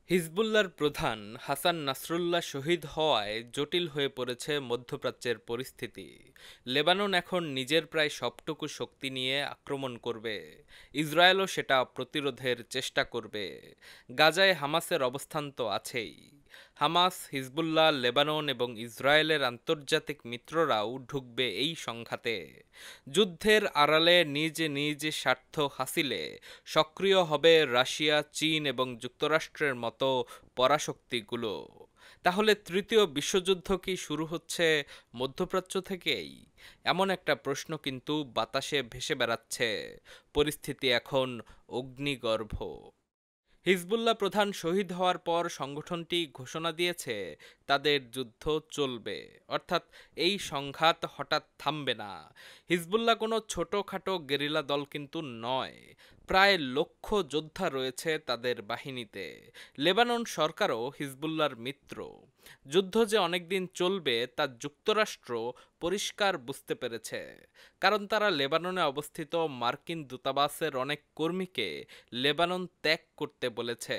হিজবুল্লাহর প্রধান হাসান নাসরুল্লাহ শহীদ হওয়ায় জটিল হয়ে পড়েছে মধ্যপ্রাচ্যের পরিস্থিতি। লেবানন এখন নিজের প্রায় সবটুকু শক্তি নিয়ে আক্রমণ করবে। ইসরায়েলও সেটা প্রতিরোধের চেষ্টা করবে। গাজায় হামাসের অবস্থান তো আছেই। হামাস, হিজবুল্লাহ, লেবানন এবং ইসরায়েলের আন্তর্জাতিক মিত্ররাও ঢুকবে এই সংঘাতে। যুদ্ধের আড়ালে নিজ নিজ স্বার্থ হাসিলে সক্রিয় হবে রাশিয়া, চীন এবং যুক্তরাষ্ট্রের মতো পরাশক্তিগুলো। তাহলে তৃতীয় বিশ্বযুদ্ধ কি শুরু হচ্ছে মধ্যপ্রাচ্য থেকেই? এমন একটা প্রশ্ন কিন্তু বাতাসে ভেসে বেড়াচ্ছে। পরিস্থিতি এখন অগ্নিগর্ভ। হিজবুল্লাহ প্রধান শহীদ হওয়ার পর সংগঠনটি ঘোষণা দিয়েছে তাদের যুদ্ধ চলবে, অর্থাৎ এই সংঘাত হঠাৎ থামবে না। হিজবুল্লাহ কোনো ছোটখাটো গেরিলা দল কিন্তু নয়, প্রায় লক্ষ যোদ্ধা রয়েছে তাদের বাহিনীতে। লেবানন সরকারও হিজবুল্লাহর মিত্র। যুদ্ধ যে অনেকদিন চলবে তা যুক্তরাষ্ট্র পরিষ্কার বুঝতে পেরেছে, কারণ তারা লেবাননে অবস্থিত মার্কিন দূতাবাসের অনেক কর্মীকে লেবানন ত্যাগ করতে বলেছে।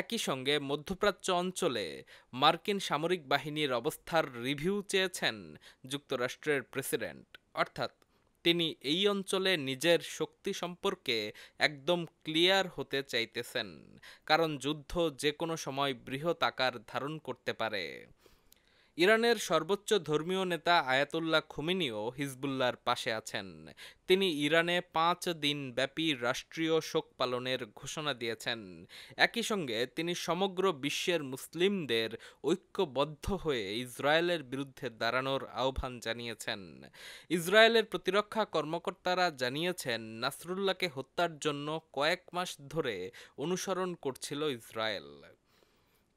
একই সঙ্গে মধ্যপ্রাচ্য অঞ্চলে মার্কিন সামরিক বাহিনীর অবস্থার রিভিউ চেয়েছেন যুক্তরাষ্ট্রের প্রেসিডেন্ট, অর্থাৎ তিনি এই অঞ্চলে নিজের শক্তি সম্পর্কে একদম ক্লিয়ার হতে চাইতেছেন, কারণ যুদ্ধ যে কোনো সময় বৃহৎ আকার ধারণ করতে পারে। ইরানের সর্বোচ্চ ধর্মীয় নেতা আয়াতুল্লাহ খোমেনিও হিজবুল্লাহর পাশে আছেন। তিনি ইরানে 5 দিন ব্যাপী রাষ্ট্রীয় শোক পালনের ঘোষণা দিয়েছেন। একই সঙ্গে তিনি সমগ্র বিশ্বের মুসলিমদের ঐক্যবদ্ধ হয়ে ইসরায়েলের বিরুদ্ধে দাঁড়ানোর আহ্বান জানিয়েছেন। ইসরায়েলের প্রতিরক্ষা কর্মকর্তারা জানিয়েছেন, নাসরুল্লাহকে হত্যার জন্য কয়েক মাস ধরে অনুসরণ করছিল ইসরায়েল।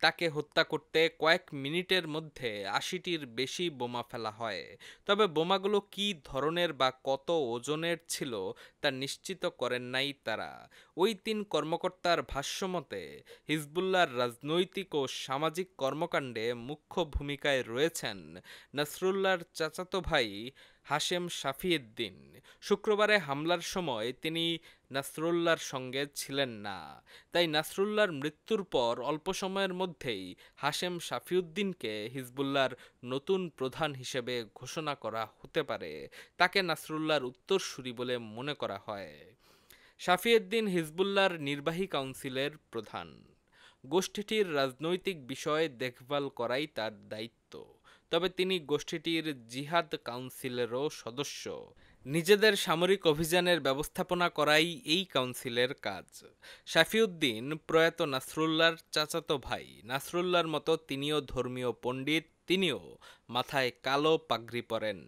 তাকে হত্যা করতে কয়েক মিনিটের মধ্যে 80টির বেশি বোমা ফেলা হয়। তবে বোমাগুলো কী ধরনের বা কত ওজনের ছিল তা নিশ্চিত করেন নাই তারা। ওই 3 কর্মকর্তার ভাষ্যমতে, হিজবুল্লাহর রাজনৈতিক ও সামাজিক কর্মকাণ্ডে মুখ্য ভূমিকায় রয়েছেন নাসরুল্লাহর চাচাতো ভাই হাশেম সাফিউদ্দিন। শুক্রবারে হামলার সময় তিনি নাসরুল্লাহর সঙ্গে ছিলেন না। তাই নাসরুল্লাহর মৃত্যুর পর অল্প সময়ের মধ্যেই হাশেম সাফিউদ্দিনকে হিজবুল্লাহর নতুন প্রধান হিসেবে ঘোষণা করা হতে পারে। তাকে নাসরুল্লাহর উত্তরসূরি বলে মনে করা হয়। সাফিউদ্দিন হিজবুল্লাহর নির্বাহী কাউন্সিলের প্রধান। গোষ্ঠীটির রাজনৈতিক বিষয় দেখভাল করাই তার দায়িত্ব। তবে তিনি গোষ্ঠীটির জিহাদ কাউন্সিলেরও সদস্য। নিজেদের সামরিক অভিযানের ব্যবস্থাপনা করাই এই কাউন্সিলের কাজ। সাফিউদ্দিন প্রয়াত নাসরুল্লাহর চাচাতো ভাই। নাসরুল্লাহর মতো তিনিও ধর্মীয় পণ্ডিত। তিনিও মাথায় কালো পাগড়ি পরেন।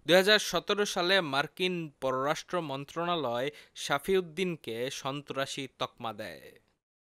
2017 সালে মার্কিন পররাষ্ট্র মন্ত্রণালয় সাফিউদ্দিনকে সন্ত্রাসী তকমা দেয়।